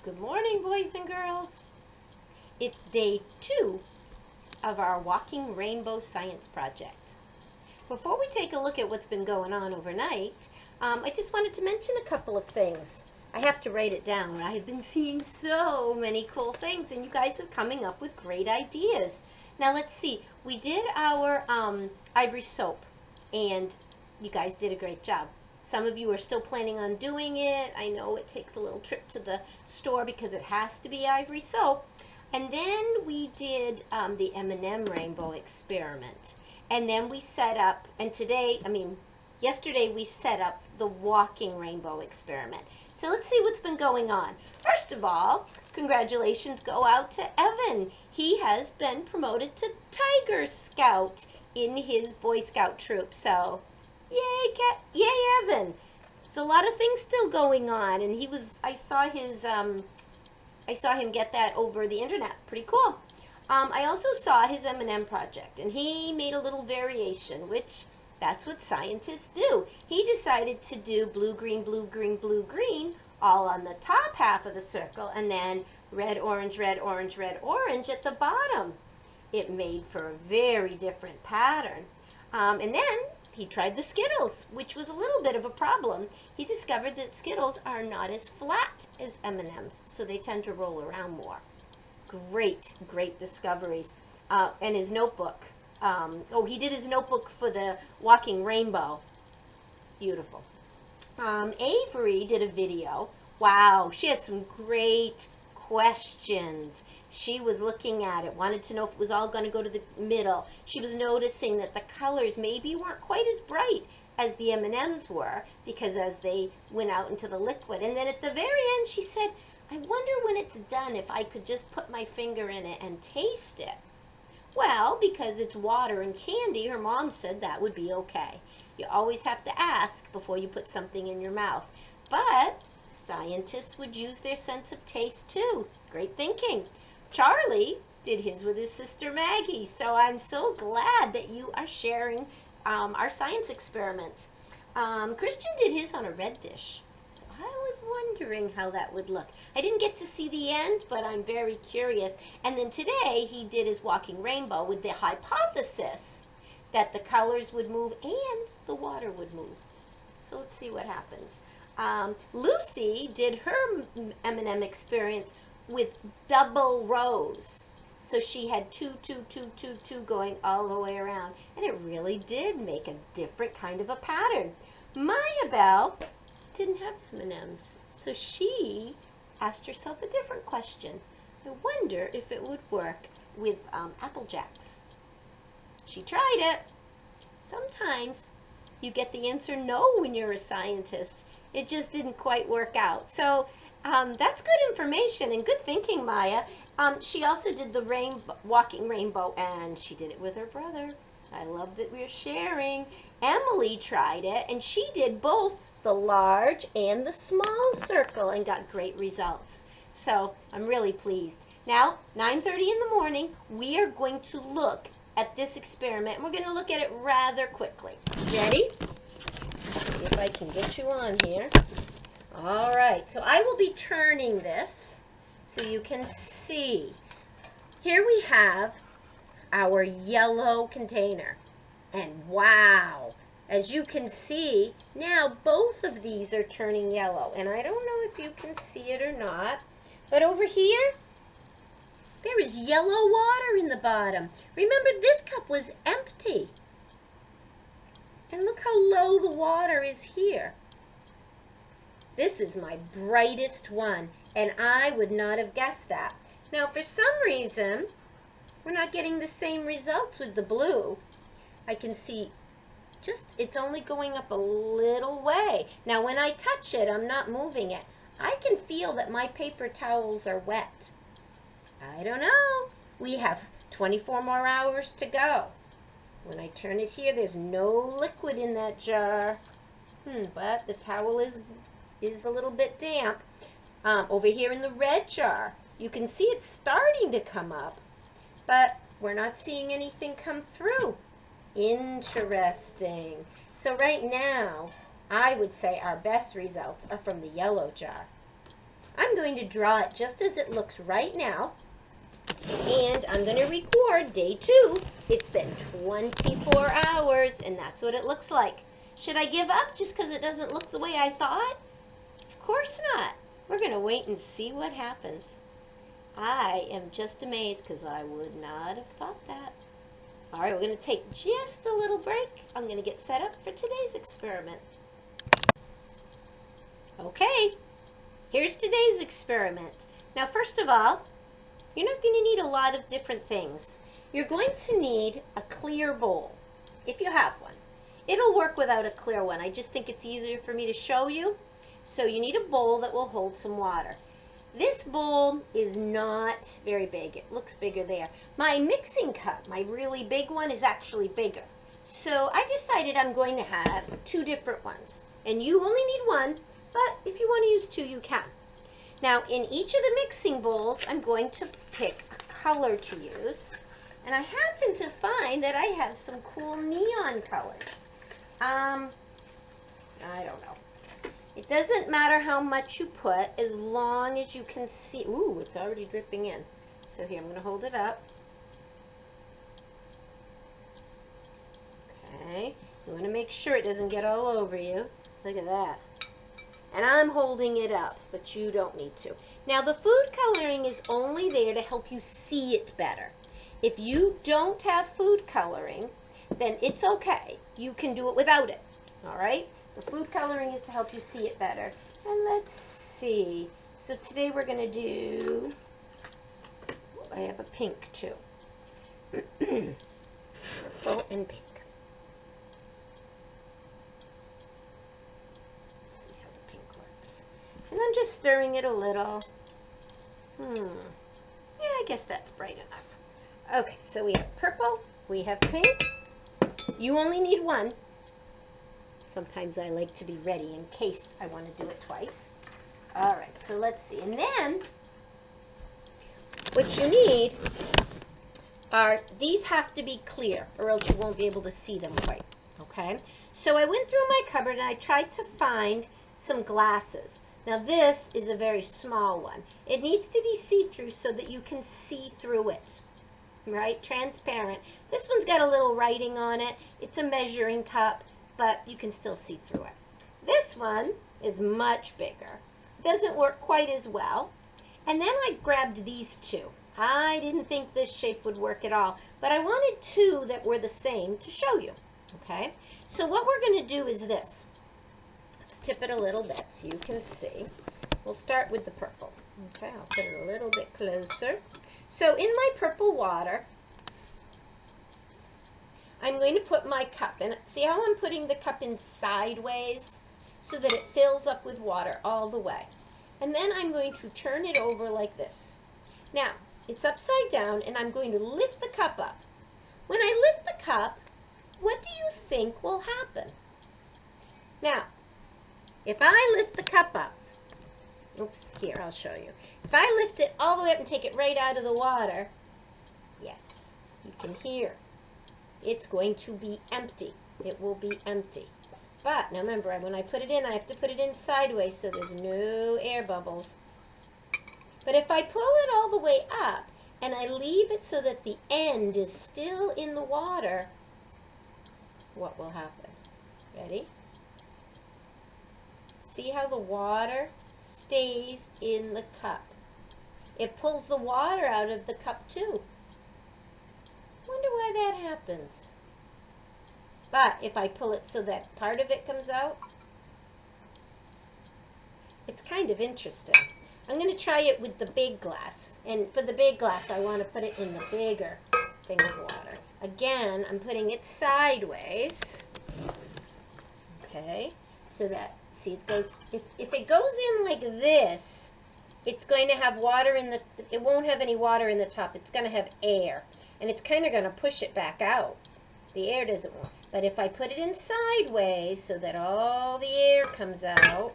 Good morning, boys and girls. It's day 2 of our Walking Rainbow Science Project. Before we take a look at what's been going on overnight, I just wanted to mention a couple of things. I have to write it down. I have been seeing so many cool things, and you guys are coming up with great ideas. Now, let's see. We did our ivory soap, and you guys did a great job. Some of you are still planning on doing it. I know it takes a little trip to the store because it has to be ivory soap. And then we did the M&M rainbow experiment. And then we set up, and yesterday we set up the walking rainbow experiment. So let's see what's been going on. First of all, congratulations go out to Evan. He has been promoted to Tiger Scout in his Boy Scout troop. So yay, Evan. There's a lot of things still going on, and I saw him get that over the internet. Pretty cool. I also saw his M&M project, and he made a little variation, which that's what scientists do. He decided to do blue, green, blue, green, blue, green, all on the top half of the circle, and then red, orange, red, orange, red, orange at the bottom. It made for a very different pattern. And then he tried the Skittles, which was a little bit of a problem. He discovered that Skittles are not as flat as M&Ms, so they tend to roll around more. Great discoveries. And his notebook. He did his notebook for the Walking Rainbow. Beautiful. Avery did a video. Wow, she had some great questions. She was looking at it, wanted to know if it was all going to go to the middle. She was noticing that the colors maybe weren't quite as bright as the M&Ms were, because as they went out into the liquid. And then at the very end she said, I wonder when it's done if I could just put my finger in it and taste it. Well, because it's water and candy, her mom said that would be okay. You always have to ask before you put something in your mouth. But scientists would use their sense of taste too. Great thinking. Charlie did his with his sister Maggie, so I'm so glad that you are sharing our science experiments. Christian did his on a red dish, so I was wondering how that would look. I didn't get to see the end, but I'm very curious. And then today he did his walking rainbow with the hypothesis that the colors would move and the water would move. So let's see what happens. Lucy did her M&M experience with double rows. So she had two going all the way around. And it really did make a different kind of a pattern. Maya Bell didn't have M&Ms. So she asked herself a different question. I wonder if it would work with Apple Jacks. She tried it. Sometimes you get the answer no when you're a scientist. It just didn't quite work out. So that's good information and good thinking, Maya. She also did the walking rainbow, and she did it with her brother. I love that we're sharing. Emily tried it, and she did both the large and the small circle and got great results. So I'm really pleased. Now, 9:30 in the morning, we are going to look at this experiment, and we're going to look at it rather quickly. Ready? See if I can get you on here. All right, so I will be turning this so you can see. Here we have our yellow container. And wow, as you can see, now both of these are turning yellow. And I don't know if you can see it or not, but over here, there is yellow water in the bottom. Remember, this cup was empty. And look how low the water is here. This is my brightest one, and I would not have guessed that. Now, for some reason, we're not getting the same results with the blue. I can see it's only going up a little way. Now, when I touch it, I'm not moving it. I can feel that my paper towels are wet. I don't know. We have 24 more hours to go. When I turn it here, there's no liquid in that jar. But the towel is a little bit damp. Over here in the red jar, you can see it's starting to come up, but we're not seeing anything come through. Interesting. So right now, I would say our best results are from the yellow jar. I'm I'm going to draw it just as it looks right now. And I'm going to record day 2. It's been 24 hours, and that's what it looks like. Should I give up just because it doesn't look the way I thought? Of course not. We're going to wait and see what happens. I am just amazed because I would not have thought that. All right, we're going to take just a little break. I'm going to get set up for today's experiment. Okay, here's today's experiment. Now, first of all, you're not going to need a lot of different things. You're going to need a clear bowl, if you have one. It'll work without a clear one. I just think it's easier for me to show you. So you need a bowl that will hold some water. This bowl is not very big. It looks bigger there. My mixing cup, my really big one, is actually bigger. So I decided I'm going to have 2 different ones. And you only need one, but if you want to use 2, you can. Now, in each of the mixing bowls, I'm going to pick a color to use. And I happen to find that I have some cool neon colors. I don't know. It doesn't matter how much you put as long as you can see. Ooh, it's already dripping in. So here, I'm going to hold it up. Okay. You want to make sure it doesn't get all over you. Look at that. And I'm holding it up, but you don't need to. Now, the food coloring is only there to help you see it better. If you don't have food coloring, then it's okay. You can do it without it, all right? The food coloring is to help you see it better. And let's see. So today we're going to do, I have a pink too. Purple and pink. And I'm just stirring it a little. Yeah, I guess that's bright enough. Okay, so we have purple, we have pink. You only need one. Sometimes I like to be ready in case I want to do it twice. All right, so let's see. And then what you need are, these have to be clear or else you won't be able to see them quite, okay? So I went through my cupboard and I tried to find some glasses. Now this is a very small one. It needs to be see-through so that you can see through it, right? Transparent. This one's got a little writing on it. It's a measuring cup, but you can still see through it. This one is much bigger. Doesn't work quite as well. And then I grabbed these 2. I didn't think this shape would work at all, but I wanted 2 that were the same to show you, okay? So what we're going to do is this. Let's tip it a little bit so you can see. We'll start with the purple. Okay, I'll put it a little bit closer. So in my purple water, I'm going to put my cup in. See how I'm putting the cup in sideways so that it fills up with water all the way. And then I'm going to turn it over like this. Now, it's upside down and I'm going to lift the cup up. When I lift the cup, what do you think will happen? Now, if I lift the cup up, oops, here, I'll show you. If I lift it all the way up and take it right out of the water, yes, you can hear. It's going to be empty. It will be empty. But, now remember, when I put it in, I have to put it in sideways so there's no air bubbles. But if I pull it all the way up and I leave it so that the end is still in the water, what will happen? Ready? See how the water stays in the cup. It pulls the water out of the cup too. Wonder why that happens. But if I pull it so that part of it comes out, it's kind of interesting. I'm going to try it with the big glass. And for the big glass, I want to put it in the bigger thing of water. Again, I'm putting it sideways. Okay, so that, see, it goes, if it goes in like this, it's going to have water in the, it won't have any water in the top. It's going to have air. And it's kind of going to push it back out. The air doesn't want. But if I put it in sideways so that all the air comes out,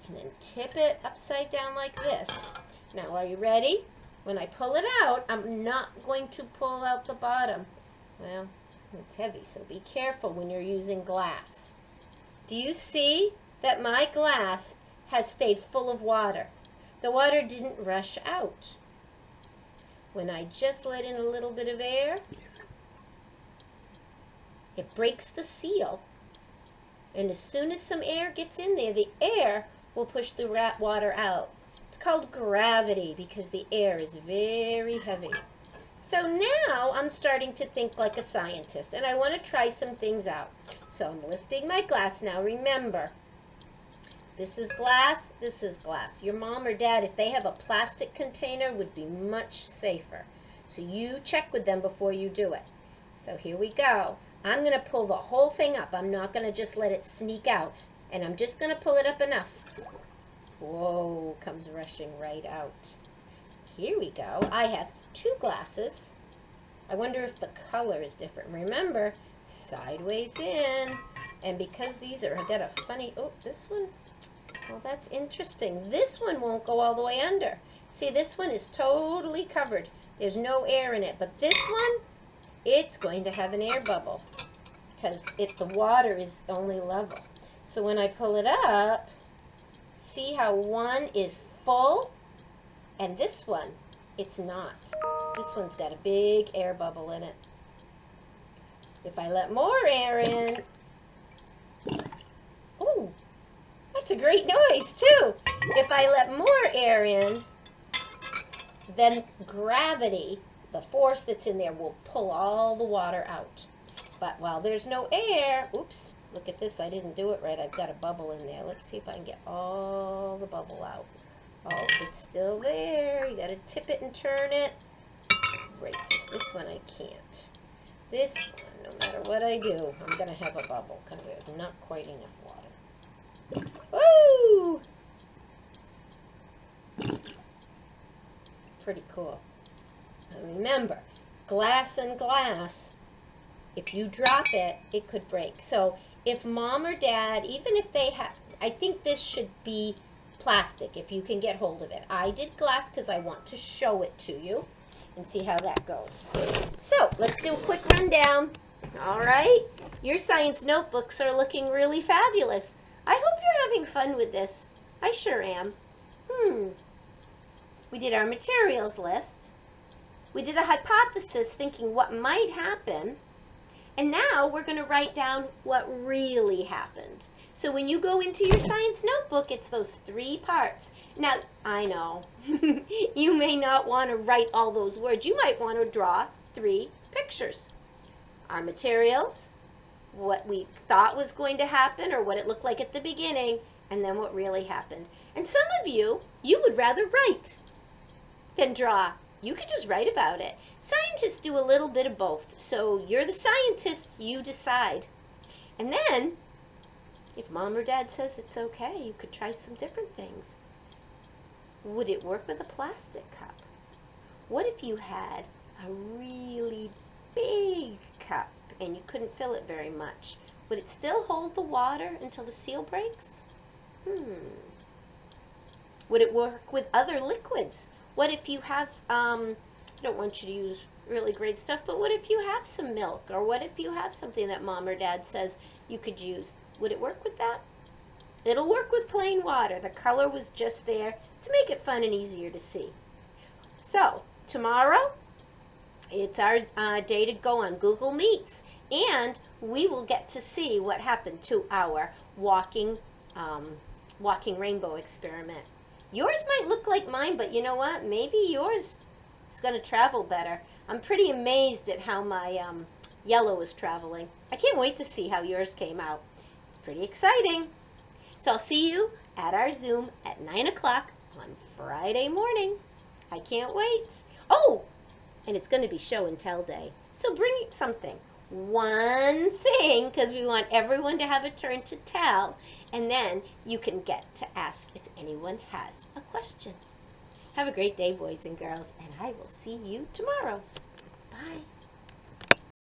and then tip it upside down like this. Now, are you ready? When I pull it out, I'm not going to pull out the bottom. Well, it's heavy, so be careful when you're using glass. Do you see that my glass has stayed full of water? The water didn't rush out. When I just let in a little bit of air, it breaks the seal. And as soon as some air gets in there, the air will push the water out. It's called gravity because the air is very heavy. So now I'm starting to think like a scientist, and I want to try some things out. So I'm lifting my glass now. Remember, this is glass, this is glass. Your mom or dad, if they have a plastic container, would be much safer. So you check with them before you do it. So here we go. I'm going to pull the whole thing up. I'm not going to just let it sneak out. And I'm just going to pull it up enough. Whoa, comes rushing right out. Here we go. I have 2 glasses. I wonder if the color is different. Remember, sideways in. And because these are, I got a funny, oh, this one, well, that's interesting. This one won't go all the way under. See, this one is totally covered. There's no air in it. But this one, it's going to have an air bubble because the water is only level. So when I pull it up, see how one is full and this one, it's not. This one's got a big air bubble in it. If I let more air in, oh, that's a great noise too. If I let more air in, then gravity, the force that's in there, will pull all the water out. But while there's no air, oops, look at this, I didn't do it right. I've got a bubble in there. Let's see if I can get all the bubble out. Oh, it's still there. You got to tip it and turn it. Great. This one I can't. This one, no matter what I do, I'm going to have a bubble because there's not quite enough water. Woo! Pretty cool. And remember, glass and glass, if you drop it, it could break. So if mom or dad, even if they have, I think this should be plastic if you can get hold of it. I did glass because I want to show it to you and see how that goes. So let's do a quick rundown. All right, your science notebooks are looking really fabulous. I hope you're having fun with this. I sure am. We did our materials list. We did a hypothesis thinking what might happen. And now we're going to write down what really happened. So when you go into your science notebook, it's those 3 parts. Now, I know, you may not want to write all those words. You might want to draw 3 pictures. Our materials, what we thought was going to happen or what it looked like at the beginning, and then what really happened. And some of you would rather write than draw. You could just write about it. Scientists do a little bit of both. So you're the scientist, you decide. And then, if mom or dad says it's okay, you could try some different things. Would it work with a plastic cup? What if you had a really big cup and you couldn't fill it very much? Would it still hold the water until the seal breaks? Would it work with other liquids? What if you have, I don't want you to use really great stuff, but what if you have some milk? Or what if you have something that mom or dad says you could use? Would it work with that? It'll work with plain water. The color was just there to make it fun and easier to see. So, tomorrow, it's our day to go on Google Meets. And we will get to see what happened to our walking rainbow experiment. Yours might look like mine, but you know what? Maybe yours is going to travel better. I'm pretty amazed at how my yellow is traveling. I can't wait to see how yours came out. It's pretty exciting. So I'll see you at our Zoom at 9 o'clock on Friday morning. I can't wait. Oh, and it's going to be show and tell day. So bring something. One thing, because we want everyone to have a turn to tell. And then you can get to ask if anyone has a question. Have a great day, boys and girls, and I will see you tomorrow. Bye.